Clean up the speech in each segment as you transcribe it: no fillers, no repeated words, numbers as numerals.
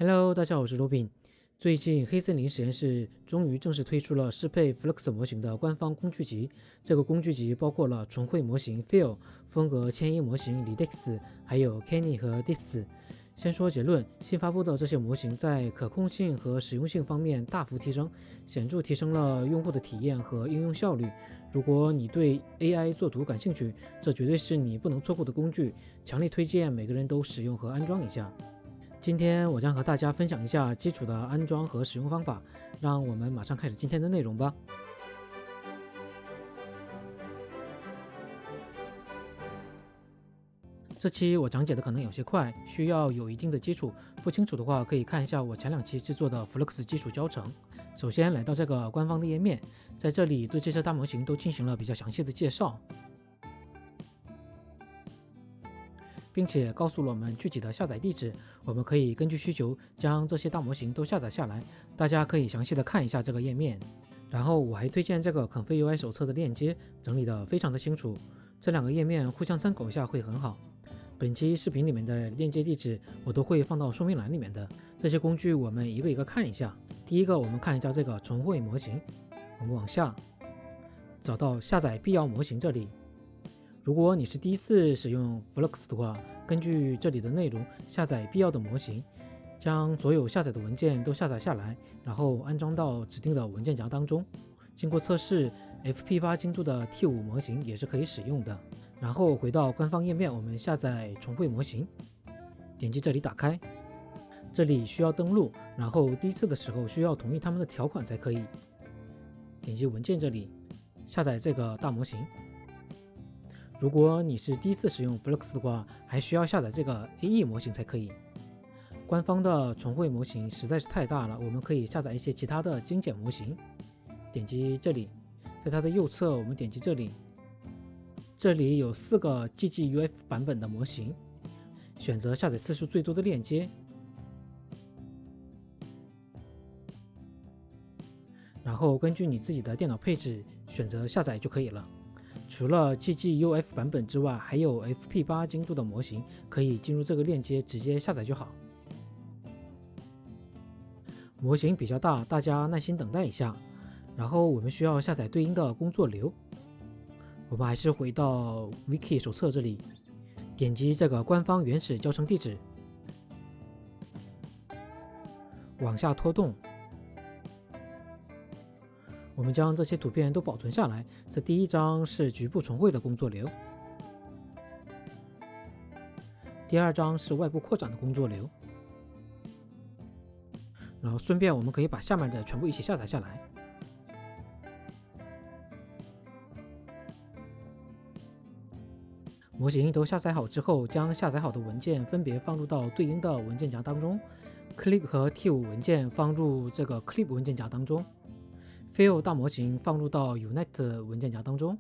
Hello，大家好，我是罗宾。最近黑森林实验室终于正式推出了适配 Flux 模型的官方工具集。这个工具集包括了重绘模型 Phil、风格迁移模型 Lidx， 还有 Kenny 和 Dips。先说结论，新发布的这些模型在可控性和实用性方面大幅提升，显著提升了用户的体验和应用效率。如果你对 AI 作图感兴趣，这绝对是你不能错过的工具，强烈推荐每个人都使用和安装一下。今天我将和大家分享一下基础的安装和使用方法，让我们马上开始今天的内容吧。这期我讲解的可能有些快，需要有一定的基础，不清楚的话可以看一下我前2期制作的 Flux 基础教程。首先来到这个官方的页面，在这里对这些大模型都进行了比较详细的介绍，并且告诉了我们具体的下载地址，我们可以根据需求将这些大模型都下载下来。大家可以详细的看一下这个页面。然后我还推荐这个 Config UI 手册的链接，整理的非常的清楚，这2个页面互相参考一下会很好。本期视频里面的链接地址我都会放到说明栏里面的。这些工具我们一个一个看一下。第一个，我们看一下这个重绘模型，我们往下找到下载必要模型这里。如果你是第一次使用 Flux 的话，根据这里的内容下载必要的模型，将所有下载的文件都下载下来，然后安装到指定的文件夹当中。经过测试 FP8 精度的 T5 模型也是可以使用的。然后回到官方页面，我们下载重绘模型，点击这里打开。这里需要登录，然后第一次的时候需要同意他们的条款才可以。点击文件这里下载这个大模型。如果你是第一次使用 Flux 的话，还需要下载这个 AE 模型才可以。官方的重绘模型实在是太大了，我们可以下载一些其他的精简模型。点击这里，在它的右侧我们点击这里，这里有4个 GGUF 版本的模型，选择下载次数最多的链接，然后根据你自己的电脑配置选择下载就可以了。除了 GGUF 版本之外，还有 FP8 精度的模型，可以进入这个链接直接下载就好。模型比较大，大家耐心等待一下。然后我们需要下载对应的工作流，我们还是回到 Wiki 手册这里，点击这个官方原始教程地址，往下拖动。我们将这些图片都保存下来。这第1张是局部重绘的工作流，第2张是外部扩展的工作流，然后顺便我们可以把下面的全部一起下载下来。模型都下载好之后，将下载好的文件分别放入到对应的文件夹当中。Clip 和 T5 文件放入这个 Clip 文件夹当中。Phil 大模型放入到 Unite 文件夹当中。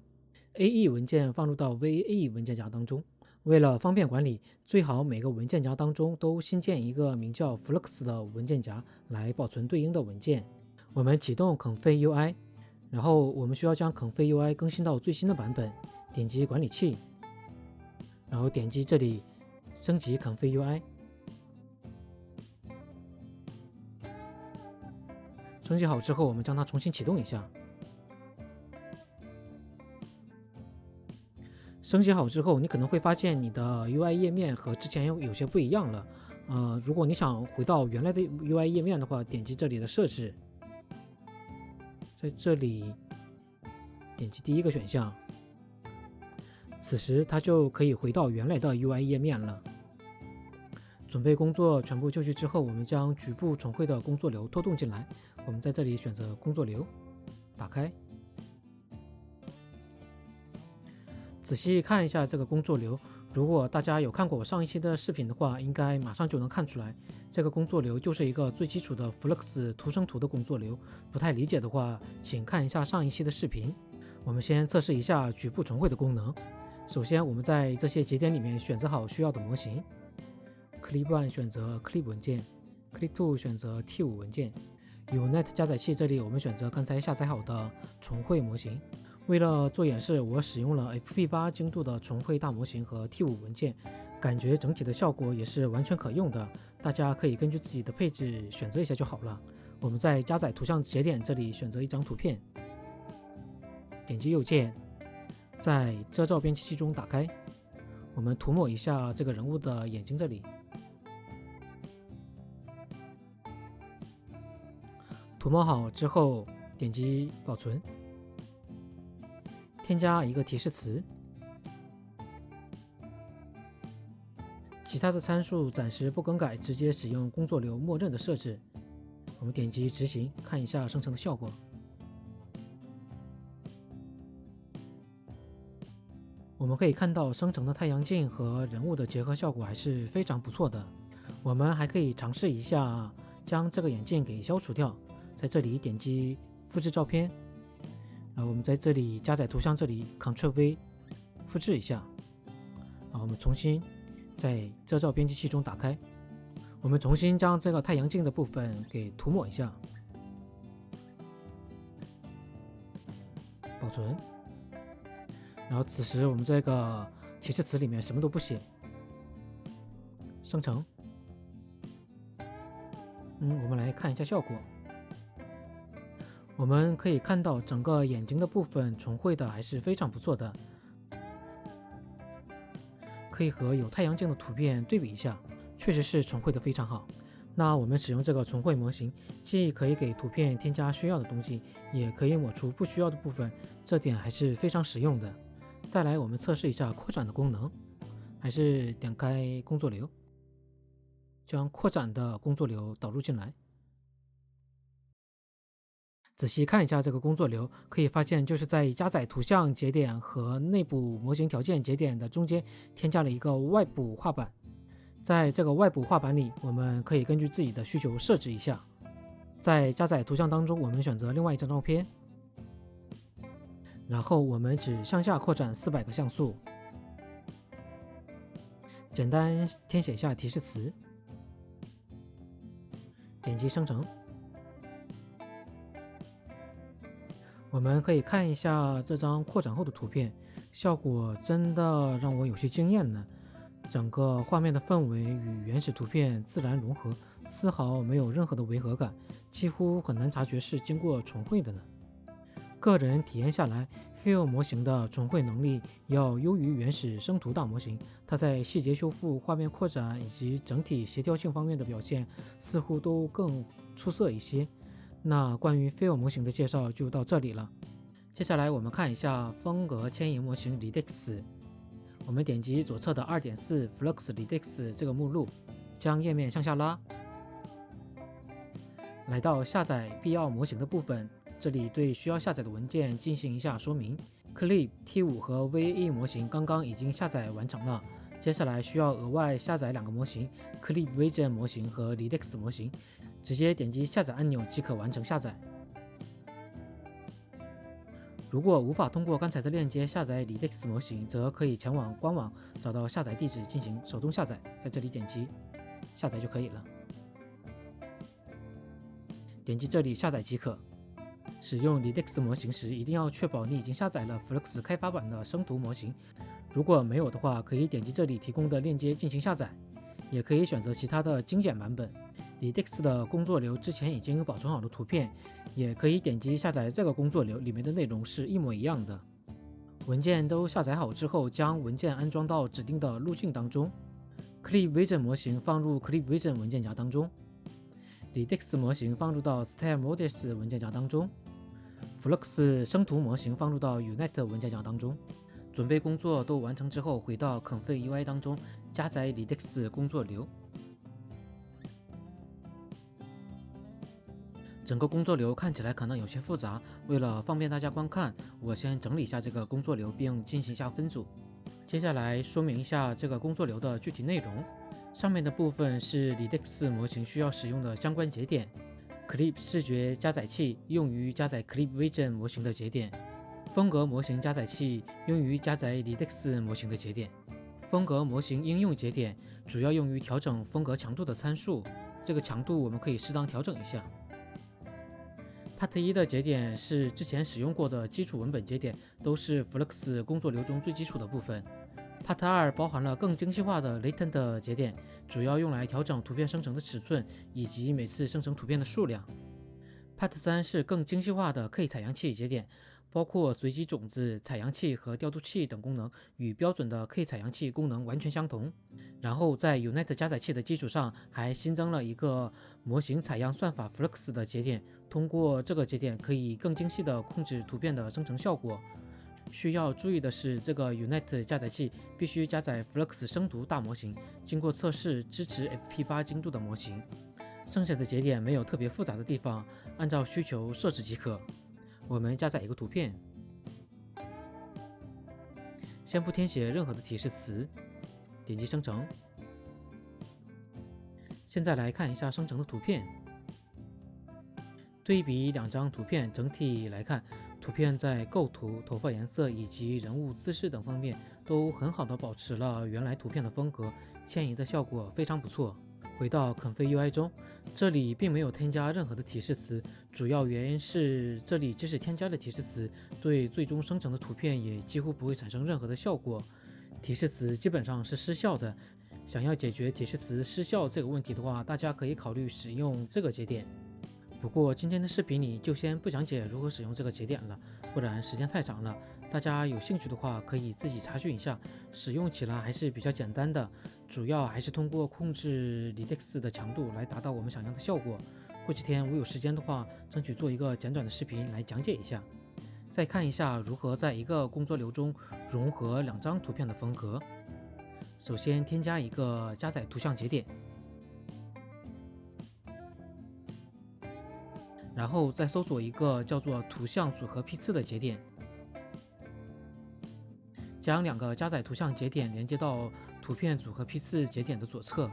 AE 文件放入到 VAE 文件夹当中。为了方便管理，最好每个文件夹当中都新建一个名叫 Flux 的文件夹来保存对应的文件。我们启动 Config UI， 然后我们需要将 Config UI 更新到最新的版本。点击管理器，然后点击这里升级 Config UI。升级好之后，我们将它重新启动一下。升级好之后，你可能会发现你的 UI 页面和之前有些不一样了。如果你想回到原来的 UI 页面的话，点击这里的设置，在这里点击第1个选项，此时它就可以回到原来的 UI 页面了。准备工作全部就绪之后，我们将局部重绘的工作流拖动进来。我们在这里选择工作流，打开，仔细看一下这个工作流。如果大家有看过我上一期的视频的话，应该马上就能看出来，这个工作流就是一个最基础的 Flux 图生图的工作流。不太理解的话，请看一下上一期的视频。我们先测试一下局部重绘的功能。首先，我们在这些节点里面选择好需要的模型。Clip 1选择 Clip 文件， Clip 2选择 T5 文件。Unite 加载器这里我们选择刚才下载好的重绘模型。为了做演示，我使用了 FP8 精度的重绘大模型和 T5 文件，感觉整体的效果也是完全可用的。大家可以根据自己的配置选择一下就好了。我们在加载图像节点这里选择一张图片，点击右键，在遮罩编辑器中打开。我们涂抹一下这个人物的眼睛这里。涂抹好之后，点击保存。添加一个提示词，其他的参数暂时不更改，直接使用工作流默认的设置。我们点击执行，看一下生成的效果。我们可以看到生成的太阳镜和人物的结合效果还是非常不错的。我们还可以尝试一下将这个眼镜给消除掉，在这里点击复制照片。我们在这里加载图像，这里 Ctrl+V 复制一下。我们重新在遮罩编辑器中打开，我们重新将这个太阳镜的部分给涂抹一下，保存。然后此时我们这个提示词里面什么都不写，生成。我们来看一下效果。我们可以看到整个眼睛的部分重绘的还是非常不错的，可以和有太阳镜的图片对比一下，确实是重绘的非常好。那我们使用这个重绘模型，既可以给图片添加需要的东西，也可以抹除不需要的部分，这点还是非常实用的。再来，我们测试一下扩展的功能，还是点开工作流，将扩展的工作流导入进来。仔细看一下这个工作流，可以发现就是在加载图像节点和内部模型条件节点的中间添加了一个外部画板。在这个外部画板里，我们可以根据自己的需求设置一下。在加载图像当中，我们选择另外一张照片，然后我们只向下扩展400个像素，简单填写一下提示词，点击生成。我们可以看一下这张扩展后的图片，效果真的让我有些惊艳呢。整个画面的氛围与原始图片自然融合，丝毫没有任何的违和感，几乎很难察觉是经过重绘的呢。个人体验下来，Phil 模型的重绘能力要优于原始生图大模型，它在细节修复、画面扩展以及整体协调性方面的表现似乎都更出色一些。那关于 Phil 模型的介绍就到这里了。接下来我们看一下风格牵引模型 Lidx。我们点击左侧的 2.4 Flux Lidx 这个目录，将页面向下拉，来到下载必要模型的部分。这里对需要下载的文件进行一下说明。Clip T5 和 VE 模型刚刚已经下载完成了，接下来需要额外下载2个模型 ，Clip Vision 模型和 Lidx 模型。直接点击下载按钮即可完成下载。如果无法通过刚才的链接下载 Lidx 模型，则可以前往官网找到下载地址进行手动下载，在这里点击下载就可以了。点击这里下载即可。使用 Lidx 模型时，一定要确保你已经下载了 Flux 开发版的生图模型。如果没有的话，可以点击这里提供的链接进行下载，也可以选择其他的精简版本。Lidx 的工作流之前已经保存好的图片，也可以点击下载这个工作流，里面的内容是一模一样的。文件都下载好之后，将文件安装到指定的路径当中。Clip Vision 模型放入 Clip Vision 文件夹当中 ，Lidx 模型放入到 Style Models 文件夹当中 ，Flux 生图模型放入到 Unite 文件夹当中。准备工作都完成之后，回到 Config UI 当中加载 Lidx 工作流。整个工作流看起来可能有些复杂，为了方便大家观看，我先整理一下这个工作流，并进行一下分组。接下来说明一下这个工作流的具体内容。上面的部分是 Lidx 模型需要使用的相关节点 ，Clip 视觉加载器用于加载 Clip Vision 模型的节点，风格模型加载器用于加载 Lidx 模型的节点。风格模型应用节点主要用于调整风格强度的参数，这个强度我们可以适当调整一下。Part 1的节点是之前使用过的基础文本节点，都是 Flux 工作流中最基础的部分。Part 2包含了更精细化的 Latent 节点，主要用来调整图片生成的尺寸以及每次生成图片的数量。Part 3是更精细化的 K 采样器节点，包括随机种子、采样器和调度器等功能，与标准的 K 采样器功能完全相同。然后在 Unite 加载器的基础上，还新增了一个模型采样算法 Flux 的节点，通过这个节点可以更精细地控制图片的生成效果。需要注意的是，这个 Unite 加载器必须加载 Flux 生图大模型，经过测试支持 FP8 精度的模型。剩下的节点没有特别复杂的地方，按照需求设置即可。我们加载一个图片，先不填写任何的提示词，点击生成。现在来看一下生成的图片。对比两张图片，整体来看，图片在构图、头发颜色以及人物姿势等方面都很好的保持了原来图片的风格，迁移的效果非常不错。回到 Config UI 中，这里并没有添加任何的提示词，主要原因是这里即使添加了提示词，对最终生成的图片也几乎不会产生任何的效果。提示词基本上是失效的。想要解决提示词失效这个问题的话，大家可以考虑使用这个节点。不过今天的视频里就先不讲解如何使用这个节点了，不然时间太长了。大家有兴趣的话可以自己查询一下，使用起来还是比较简单的，主要还是通过控制 Redux 的强度来达到我们想要的效果。过几天我有时间的话，争取做一个简短的视频来讲解一下。再看一下如何在一个工作流中融合两张图片的风格。首先添加一个加载图像节点，然后再搜索一个叫做图像组合批次的节点，将两个加载图像节点连接到图片组合批次节点的左侧，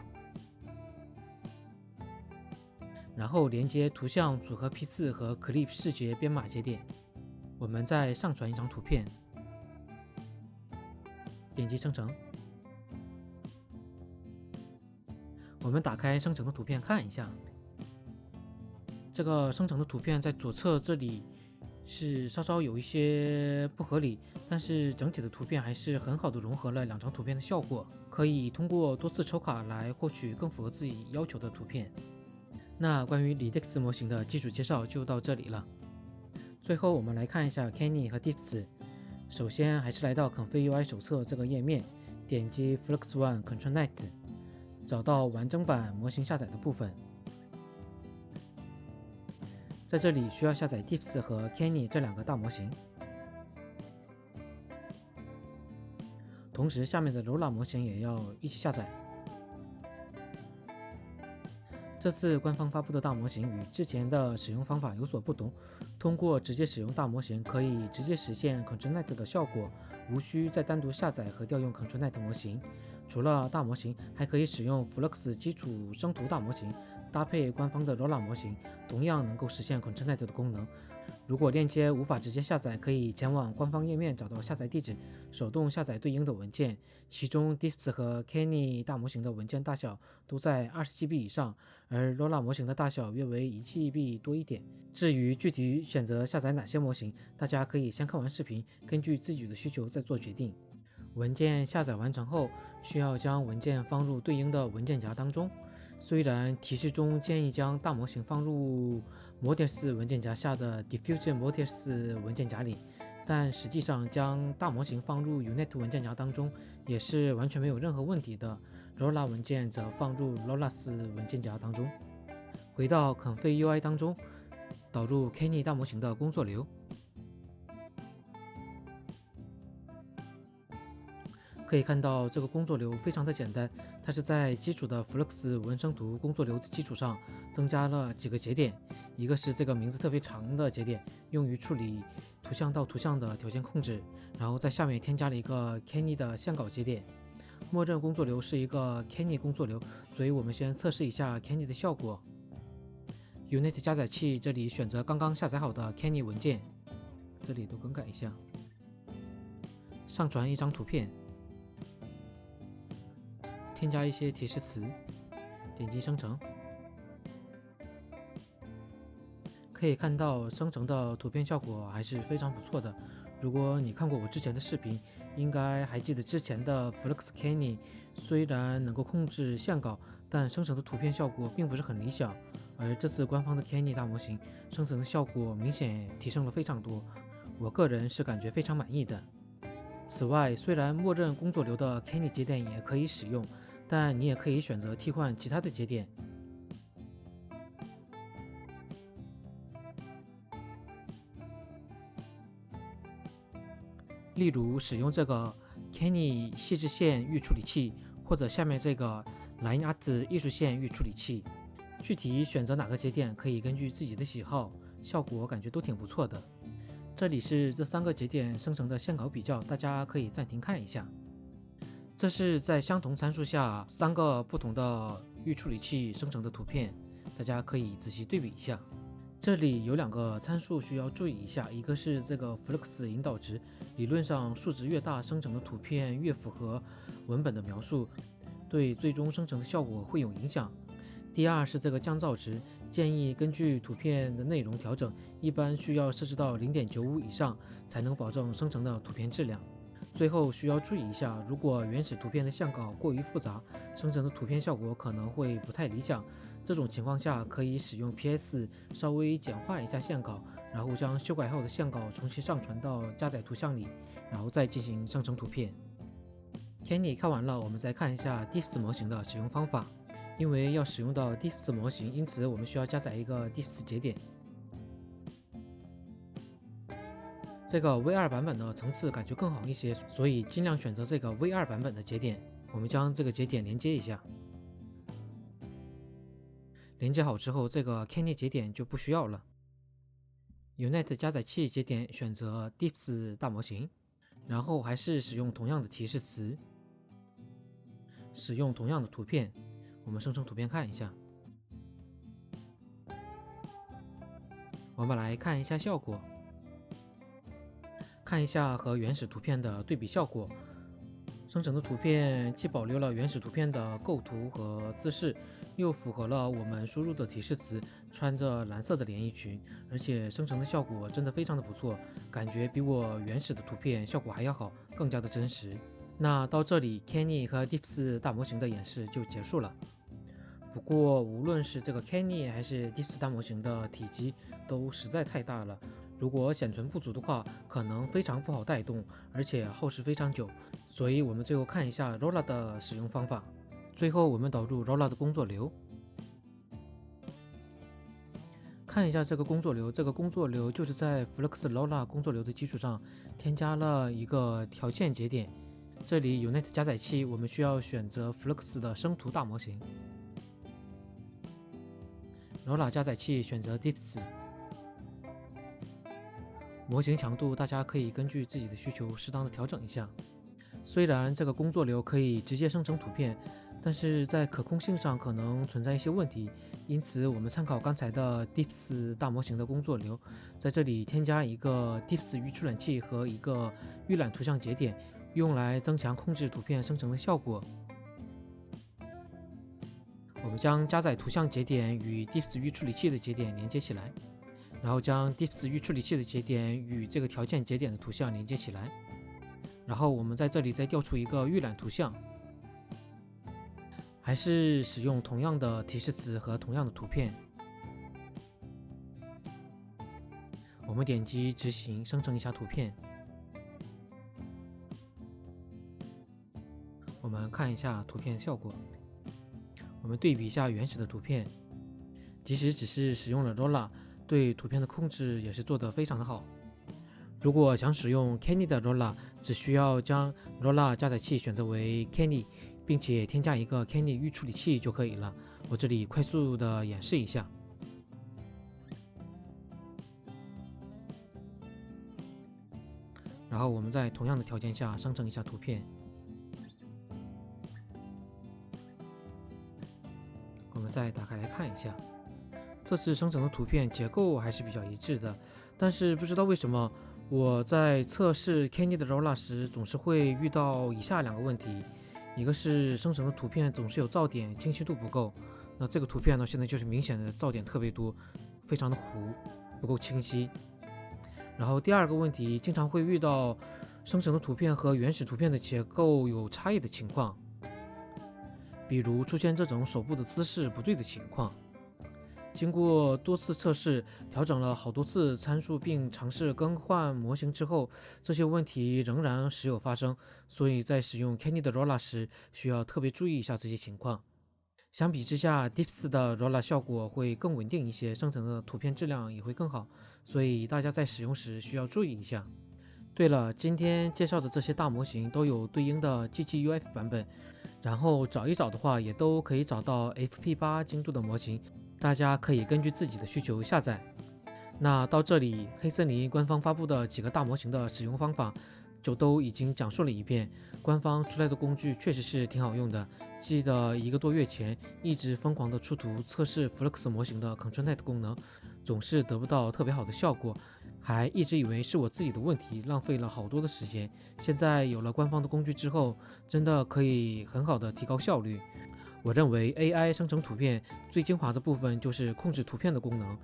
然后连接图像组合批次和 Clip 视觉编码节点。我们再上传一张图片，点击生成。我们打开生成的图片看一下，这个生成的图片在左侧这里是稍稍有一些不合理，但是整体的图片还是很好的融合了两张图片的效果，可以通过多次抽卡来获取更符合自己要求的图片。那关于 Redux 模型的基础介绍就到这里了。最后我们来看一下 Kenny 和 Dips。首先还是来到 Config UI 手册这个页面，点击 Flux One ControlNet， 找到完整版模型下载的部分。在这里需要下载 Dips 和 Kenny 这两个大模型，同时下面的 Lola 模型也要一起下载。这次官方发布的大模型与之前的使用方法有所不同，通过直接使用大模型可以直接实现 ControlNet 的效果，无需再单独下载和调用 ControlNet 模型。除了大模型，还可以使用 Flux 基础生图大模型搭配官方的 Lola 模型，同样能够实现 ControlNet 的功能。如果链接无法直接下载，可以前往官方页面找到下载地址，手动下载对应的文件。其中 Dips 和 Kenny 大模型的文件大小都在20GB 以上，而 Lola 模型的大小约为1GB 多一点。至于具体选择下载哪些模型，大家可以先看完视频，根据自己的需求再做决定。文件下载完成后，需要将文件放入对应的文件夹当中。虽然提示中建议将大模型放入 Models 文件夹下的 Diffusion Models 文件夹里，但实际上将大模型放入 Unite 文件夹当中也是完全没有任何问题的。Lola 文件则放入 Lolas 文件夹当中。回到 Config UI 当中，导入 Kenny 大模型的工作流。可以看到这个工作流非常的简单，它是在基础的 Flux 文生图工作流的基础上增加了几个节点，一个是这个名字特别长的节点，用于处理图像到图像的条件控制，然后在下面添加了一个 Kenny 的线稿节点。默认工作流是一个 Kenny 工作流，所以我们先测试一下 Kenny 的效果。Unite 加载器这里选择刚刚下载好的 Kenny 文件，这里都更改一下，上传一张图片。添加一些提示词，点击生成。可以看到生成的图片效果还是非常不错的。如果你看过我之前的视频，应该还记得之前的 Flux Canny 虽然能够控制线稿，但生成的图片效果并不是很理想。而这次官方的 Canny 大模型生成的效果明显提升了非常多，我个人是感觉非常满意的。此外，虽然默认工作流的 Canny 节点也可以使用，但你也可以选择替换其他的节点。例如使用这个 Canny 细致线预处理器，或者下面这个 Line Art 艺术线预处理器。具体选择哪个节点可以根据自己的喜好，效果感觉都挺不错的。这里是这3个节点生成的线稿比较，大家可以暂停看一下。这是在相同参数下3个不同的预处理器生成的图片，大家可以仔细对比一下。这里有2个参数需要注意一下，一个是这个 Flux 引导值，理论上数值越大，生成的图片越符合文本的描述，对最终生成的效果会有影响。第二是这个降噪值，建议根据图片的内容调整，一般需要设置到 0.95 以上，才能保证生成的图片质量。最后需要注意一下，如果原始图片的线稿过于复杂，生成的图片效果可能会不太理想。这种情况下，可以使用 PS 稍微简化一下线稿，然后将修改后的线稿重新上传到加载图像里，然后再进行生成图片。Canny 看完了，我们再看一下 Disps 模型的使用方法。因为要使用到 Disps 模型，因此我们需要加载一个 Disps 节点。这个 V2 版本的层次感觉更好一些，所以尽量选择这个 V2 版本的节点。我们将这个节点连接一下。连接好之后，这个 Canny 节点就不需要了。Unite 加载器节点选择 Disps 大模型，然后还是使用同样的提示词，使用同样的图片。我们生成图片看一下，我们来看一下效果，看一下和原始图片的对比效果。生成的图片既保留了原始图片的构图和姿势，又符合了我们输入的提示词，穿着蓝色的连衣裙，而且生成的效果真的非常的不错，感觉比我原始的图片效果还要好，更加的真实。那到这里 Canny 和 Disps 大模型的演示就结束了。不过无论是这个 Canny 还是 Disps 大模型的体积都实在太大了，如果显存不足的话，可能非常不好带动，而且耗时非常久。所以我们最后看一下 Rolla 的使用方法。最后我们导入 Rolla 的工作流，看一下这个工作流。这个工作流就是在 Flux Rolla 工作流的基础上添加了一个条件节点。这里 Unite 加载器，我们需要选择 Flux 的生图大模型。Rolla 加载器选择 Disps， 模型强度大家可以根据自己的需求适当的调整一下。虽然这个工作流可以直接生成图片，但是在可控性上可能存在一些问题，因此我们参考刚才的 Disps 大模型的工作流，在这里添加一个 Disps 预处理器和一个预览图像节点，用来增强控制图片生成的效果。我们将加载图像节点与 Disps 预处理器的节点连接起来，然后将 Disps 预处理器的节点与这个条件节点的图像连接起来，然后我们在这里再调出一个预览图像，还是使用同样的提示词和同样的图片。我们点击执行，生成一下图片。我们看一下图片效果。我们对比一下原始的图片，即使只是使用了 Rolla， 对图片的控制也是做得非常的好。如果想使用 Canny 的 Rolla， 只需要将 Rolla 加载器选择为 Canny， 并且添加一个 Canny 预处理器就可以了。我这里快速的演示一下。然后我们在同样的条件下生成一下图片。我们再打开来看一下，这次生成的图片结构还是比较一致的，但是不知道为什么我在测试 Canny 的 Rolla 时总是会遇到以下2个问题，一个是生成的图片总是有噪点，清晰度不够。那这个图片呢，现在就是明显的噪点特别多，非常的糊。不够清晰。然后第二个问题，经常会遇到生成的图片和原始图片的结构有差异的情况，比如出现这种手部的姿势不对的情况。经过多次测试，调整了好多次参数，并尝试更换模型之后，这些问题仍然时有发生。所以在使用 Canny 的 Rolla 时，需要特别注意一下这些情况。相比之下 ，Deeps 的 Rolla 效果会更稳定一些，生成的图片质量也会更好，所以大家在使用时需要注意一下。对了，今天介绍的这些大模型都有对应的 GGUF 版本，然后找一找的话，也都可以找到 FP8 精度的模型，大家可以根据自己的需求下载。那到这里，黑森林官方发布的几个大模型的使用方法就都已经讲述了一遍。官方出来的工具确实是挺好用的，记得1个多月前一直疯狂的出图测试 Flux 模型的 ControlNet 功能，总是得不到特别好的效果，还一直以为是我自己的问题，浪费了好多的时间。现在有了官方的工具之后，真的可以很好的提高效率。我认为 AI 生成图片最精华的部分就是控制图片的功能，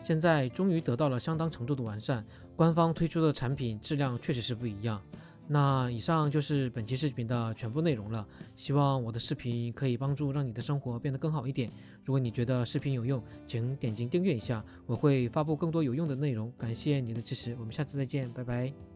现在终于得到了相当程度的完善，官方推出的产品质量确实是不一样。那以上就是本期视频的全部内容了，希望我的视频可以帮助让你的生活变得更好一点。如果你觉得视频有用，请点击订阅一下，我会发布更多有用的内容。感谢你的支持，我们下次再见，拜拜。